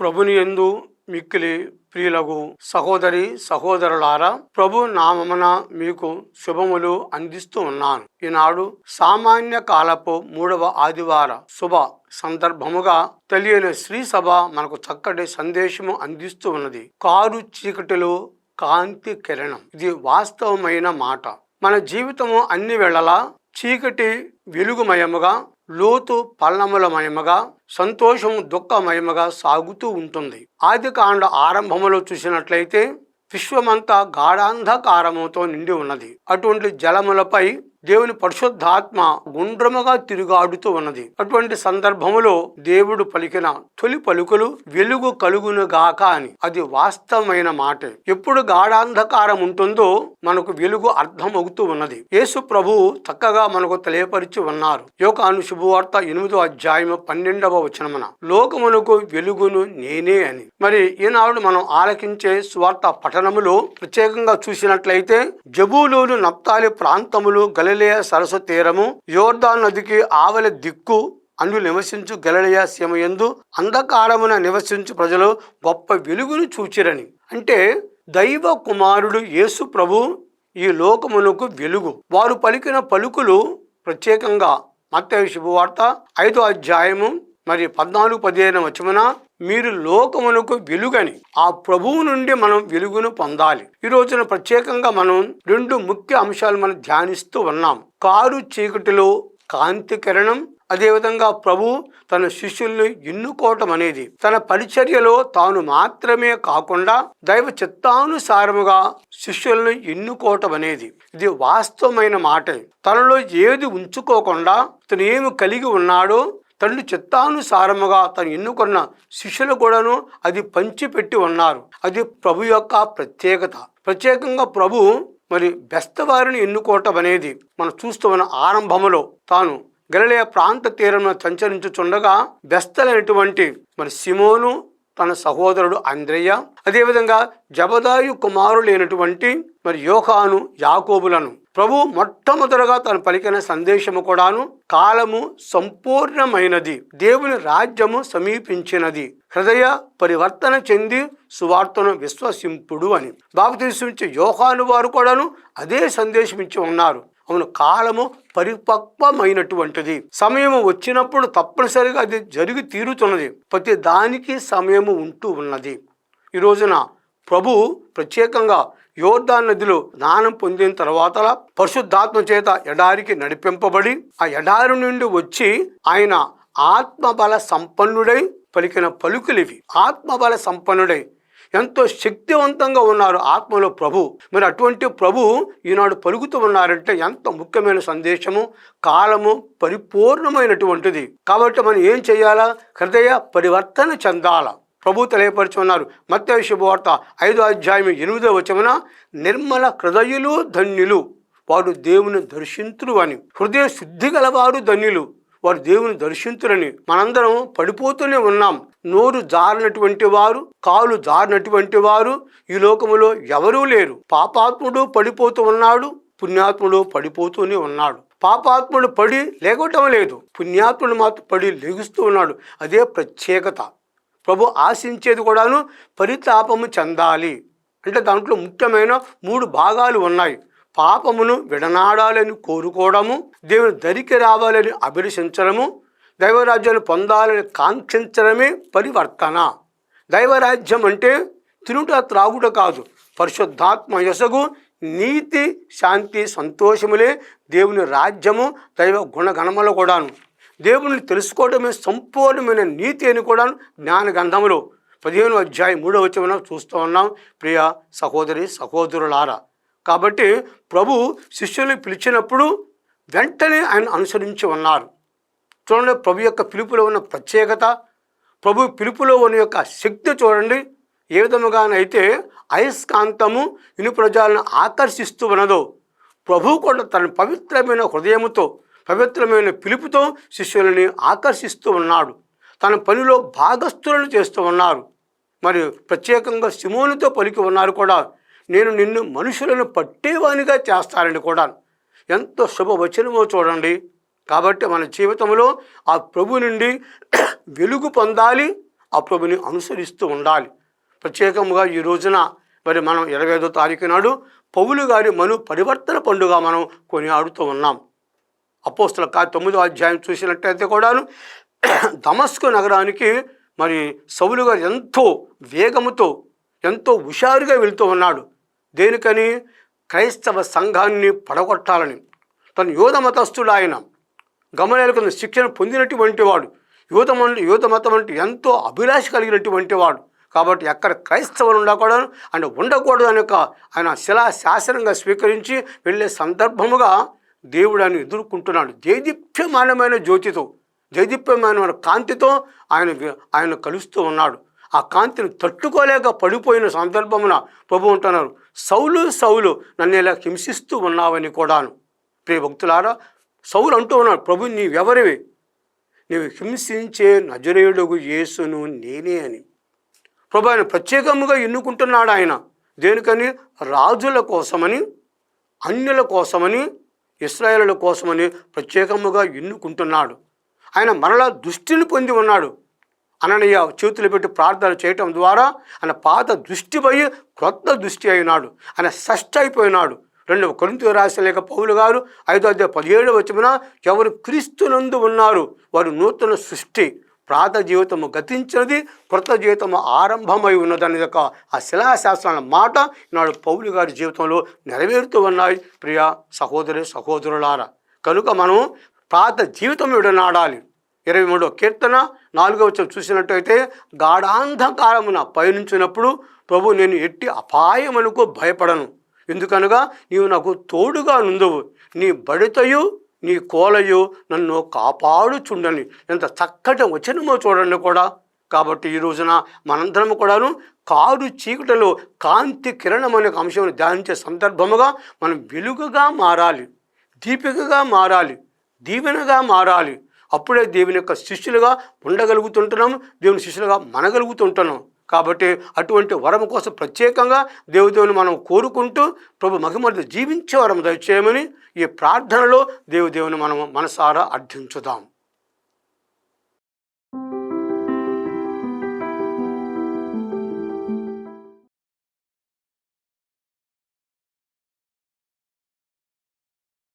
ప్రభుని యందు మిక్కిలి ప్రియులగు సహోదరి సహోదరులారా, ప్రభు నామమున మీకు శుభములు అందిస్తూ ఉన్నాను. ఈనాడు సామాన్య కాలపు 3వ ఆదివార శుభ సందర్భముగా తెలియని శ్రీ సభ మనకు చక్కటి సందేశము అందిస్తూ ఉన్నది. కారు చీకటిలో కాంతి కిరణం. ఇది వాస్తవమైన మాట. మన జీవితము అన్ని వేళలా చీకటి వెలుగుమయముగా, లోతు పల్లములమయముగా, సంతోషము దుఃఖమయముగా సాగుతూ ఉంటుంది. ఆదికాండ ఆరంభములో చూసినట్లయితే విశ్వమంతా గాఢాంధకారముతో నిండి ఉన్నది. అటువంటి జలములపై దేవుని పరిశుద్ధాత్మ గుండ్రముగా తిరుగాడుతూ ఉన్నది. అటువంటి సందర్భములో దేవుడు పలికిన తొలి పలుకులు వెలుగు కలుగును గాక అని. అది వాస్తవమైన మాట. ఎప్పుడు గాఢాంధకారం ఉంటుందో మనకు వెలుగు అర్థమవుతూ ఉన్నది. యేసు ప్రభు చక్కగా మనకు తెలియపరిచి ఉన్నారు. యోహాను శుభవార్త 8వ అధ్యాయము 12వ వచనమున లోకమునకు వెలుగును నేనే అని. మరి ఈనాడు మనం ఆలకించే సువార్త పఠనములో ప్రత్యేకంగా చూసినట్లయితే జబూలూను నప్తాలి ప్రాంతములు, గలిలయ సరస్సు తీరము, యోర్దాను నదికి ఆవలి దిక్కు అందు నివసించు గలిలయ సీమయందు అంధకారమున నివసించు ప్రజలు గొప్ప వెలుగును చూచిరని. అంటే దైవ కుమారుడు యేసు ప్రభు ఈ లోకమునకు వెలుగు. వారు పలికిన పలుకులు ప్రత్యేకంగా మత్తయి శుభవార్త 5వ అధ్యాయము 14-15 వచనమున మీరు లోకమునకు వెలుగని. ఆ ప్రభువు నుండి మనం వెలుగును పొందాలి. ఈ రోజున ప్రత్యేకంగా మనం 2 ముఖ్య అంశాలు మనం ధ్యానిస్తూ ఉన్నాం. కారు చీకటిలో కాంతి కిరణం, అదేవిధంగా ప్రభు తన శిష్యుల్ని ఎన్నుకోవటం అనేది. తన పరిచర్యలో తాను మాత్రమే కాకుండా దైవ చిత్తానుసారముగా శిష్యులను ఎన్నుకోవటం అనేది. ఇది వాస్తవమైన మాట. తనలో ఏది ఉంచుకోకుండా తను ఏమి కలిగి ఉన్నాడో తండ్రి చిత్తానుసారముగా తను ఎన్నుకున్న శిష్యులు కూడాను అది పంచిపెట్టి ఉన్నారు. అది ప్రభు యొక్క ప్రత్యేకత. ప్రత్యేకంగా ప్రభు బెస్తవారిని ఎన్నుకోవటం అనేది మనం చూస్తూ ఉన్న ఆరంభములో తాను గలిలయ ప్రాంత తీరంలో సంచరించుచుండగా బెస్తలైనటువంటి సిమోను, తన సహోదరుడు అంద్రెయ, అదేవిధంగా జబదాయు కుమారులైనటువంటి యోహాను, యాకోబులను ప్రభు మొట్టమొదటగా తను పలికిన సందేశము కూడాను కాలము సంపూర్ణమైనది, దేవుని రాజ్యము సమీపించినది, హృదయ పరివర్తన చెంది సువార్తను విశ్వసింపుడు అని. బాప్తిస్మిచ్చే యోహాను వారు కూడాను అదే సందేశం ఇచ్చి ఉన్నారు. అవును, కాలము పరిపక్వమైనటువంటిది. సమయము వచ్చినప్పుడు తప్పనిసరిగా అది జరిగి తీరుతున్నది. ప్రతి దానికి సమయము ఉంటూ ఉన్నది. ఈ రోజున ప్రభు ప్రత్యేకంగా యోర్దాను నదిలో స్నానం పొందిన తర్వాత పరిశుద్ధాత్మ చేత ఎడారికి నడిపింపబడి ఆ ఎడారి నుండి వచ్చి ఆయన ఆత్మబల సంపన్నుడై పలికిన పలుకులివి. ఆత్మబల సంపన్నుడై ఎంతో శక్తివంతంగా ఉన్నారు ఆత్మలో ప్రభు. అటువంటి ప్రభు ఈనాడు పలుకుతూ ఉన్నారంటే ఎంత ముఖ్యమైన సందేశము. కాలము పరిపూర్ణమైనటువంటిది. కాబట్టి మనం ఏం చేయాలా? హృదయ పరివర్తన చెందాలా. ప్రభు తెలియపరిచి ఉన్నారు. మత్తయి శుభవార్త 5వ అధ్యాయం 8వ వచనమున నిర్మల హృదయులు ధన్యులు, వారు దేవుని దర్శింతురు అని. హృదయ శుద్ధి గలవారు ధన్యులు, వారు దేవుని దర్శింతురని. మనందరం పడిపోతూనే ఉన్నాం. నోరు జారినటువంటి వారు, కాలు జారినటువంటి వారు ఈ లోకములో ఎవరూ లేరు. పాపాత్ముడు పడిపోతూ ఉన్నాడు, పుణ్యాత్ముడు పడిపోతూనే ఉన్నాడు. పాపాత్ముడు పడి లేగటం లేదు, పుణ్యాత్ముడు మాత్రం పడి లెగుస్తూ ఉన్నాడు. అదే ప్రత్యేకత. ప్రభు ఆశించేది కూడాను పరితాపము చెందాలి. అంటే దాంట్లో ముఖ్యమైన 3 భాగాలు ఉన్నాయి. పాపమును విడనాడాలని కోరుకోవడము, దేవుని దరికి రావాలని అభిలషించడము, దైవరాజ్యాన్ని పొందాలని కాంక్షించడమే పరివర్తన. దైవరాజ్యం అంటే తినుట త్రాగుట కాదు. పరిశుద్ధాత్మ యశగు నీతి, శాంతి, సంతోషములే దేవుని రాజ్యము. దైవ గుణగణములు కూడాను దేవుని తెలుసుకోవడమే సంపూర్ణమైన నీతి అని కూడా జ్ఞాన గ్రంథములో 15వ అధ్యాయం 3వ వచనం చూస్తూ ఉన్నాం. ప్రియ సహోదరి సహోదరులారా, కాబట్టి ప్రభు శిష్యుల్ని పిలిచినప్పుడు వెంటనే ఆయన అనుసరించి ఉన్నారు. చూడండి, ప్రభు యొక్క పిలుపులో ఉన్న ప్రత్యేకత, ప్రభు పిలుపులో ఉన్న యొక్క శక్తి చూడండి. ఏ విధముగానైతే అయస్కాంతము ఇనుప్రజాలను ఆకర్షిస్తూ ఉన్నదో, ప్రభు కూడా తన పవిత్రమైన హృదయముతో, పవిత్రమైన పిలుపుతో శిష్యులని ఆకర్షిస్తూ ఉన్నాడు. తన పనిలో భాగస్థులను చేస్తూ ఉన్నారు. ప్రత్యేకంగా సిమోనుతో పలికి ఉన్నారు కూడా, నేను నిన్ను మనుషులను పట్టేవానిగా చేస్తానని కూడా. ఎంతో శుభవచనమో చూడండి. కాబట్టి మన జీవితంలో ఆ ప్రభు నుండి వెలుగు పొందాలి, ఆ ప్రభుని అనుసరిస్తూ ఉండాలి. ప్రత్యేకంగా ఈ రోజున మరి మనం 25వ తారీఖు నాడు పౌలు గారి మను పరివర్తన పండుగ మనం కొనియాడుతూ ఉన్నాం. అపోస్తల 9వ అధ్యాయం చూసినట్టయితే కూడాను దమస్కు నగరానికి మరి సౌలు గారు ఎంతో వేగముతో ఎంతో హుషారుగా వెళ్తూ ఉన్నాడు. దేనికని? క్రైస్తవ సంఘాన్ని పడగొట్టాలని. తను యూద మతస్థుడు. ఆయన గమనికను శిక్షణ పొందినటువంటి వాడు. యూద మతం అంటే ఎంతో అభిలాష కలిగినటువంటి వాడు. కాబట్టి ఎక్కడ క్రైస్తవులు ఉండకూడదు అంటే ఉండకూడదు అని ఆయన శిలా శాసనంగా స్వీకరించి వెళ్ళే సందర్భముగా దేవుడు ఆయన ఎదుర్కొంటున్నాడు. దేదీప్యమానమైన జ్యోతితో, దేదీప్యమానమైన కాంతితో ఆయన కలుస్తూ ఉన్నాడు. ఆ కాంతిని తట్టుకోలేక పడిపోయిన సందర్భమున ప్రభు అంటున్నారు, సౌలు సౌలు నన్ను ఇలా హింసిస్తూ ఉన్నావని కూడాను. ప్రియ భక్తులారా, సౌలు అంటూ ఉన్నాడు, ప్రభు నీవెవరివి? నీవు హింసించే నజరేయుడగు యేసును నేనే అని. ప్రభు ఆయన ప్రత్యేకముగా ఎన్నుకుంటున్నాడు. ఆయన దేనికని? రాజుల కోసమని, అన్యుల కోసమని, ఇశ్రాయేలుల కోసమని ప్రత్యేకముగా ఎన్నుకుంటున్నాడు. ఆయన మరలా దృష్టిని పొంది ఉన్నాడు. అననీయ చేతులు పెట్టి ప్రార్థన చేయటం ద్వారా ఆయన పాత దృష్టి పోయి క్రొత్త దృష్టి అయినాడు. ఆయన షష్ఠ అయిపోయినాడు. 2 కొరింథీయులకు రాసిన లేఖ పౌలు గారు 5వ అధ్యాయం 17వ వచనమున ఎవరు క్రీస్తునందు ఉన్నారు వారు నూతన సృష్టి, ప్రాత జీవితము గతించినది, క్రొత్త జీవితము ఆరంభమై ఉన్నదనే యొక్క ఆ శిలాశాస్త్రాల మాట ఈనాడు పౌలు గారి జీవితంలో నెరవేరుతూ ఉన్నాయి. ప్రియ సహోదరి సహోదరులారా, కనుక మనం పాత జీవితం విడనాడాలి. 23వ కీర్తన 4వ వచనం చూసినట్టయితే, గాఢాంధకారమున పయనించినప్పుడు ప్రభు నేను ఎట్టి అపాయమునకు భయపడను, ఎందుకనగా నీవు నాకు తోడుగా నుందువు, నీ బడితయు నీ కోలయు నన్ను కాపాడుచుండని. ఎంత చక్కటి వచనమో చూడండి కూడా. కాబట్టి ఈ రోజున మనందరం కూడాను కారు చీకటిలో కాంతి కిరణం అనే అంశం ధ్యానించే సందర్భముగా మనం వెలుగుగా మారాలి, దీపికగా మారాలి, దీవెనగా మారాలి. అప్పుడే దేవుని యొక్క శిష్యులుగా ఉండగలుగుతుంటున్నాం, దేవుని శిష్యులుగా మనగలుగుతుంటున్నాం. కాబట్టి అటువంటి వరం కోసం ప్రత్యేకంగా దేవుని మనం కోరుకుంటూ ప్రభు మహిమతో జీవించే వరం దయచేయమని ఈ ప్రార్థనలో దేవుని మనం మనసారా అర్థించుదాం.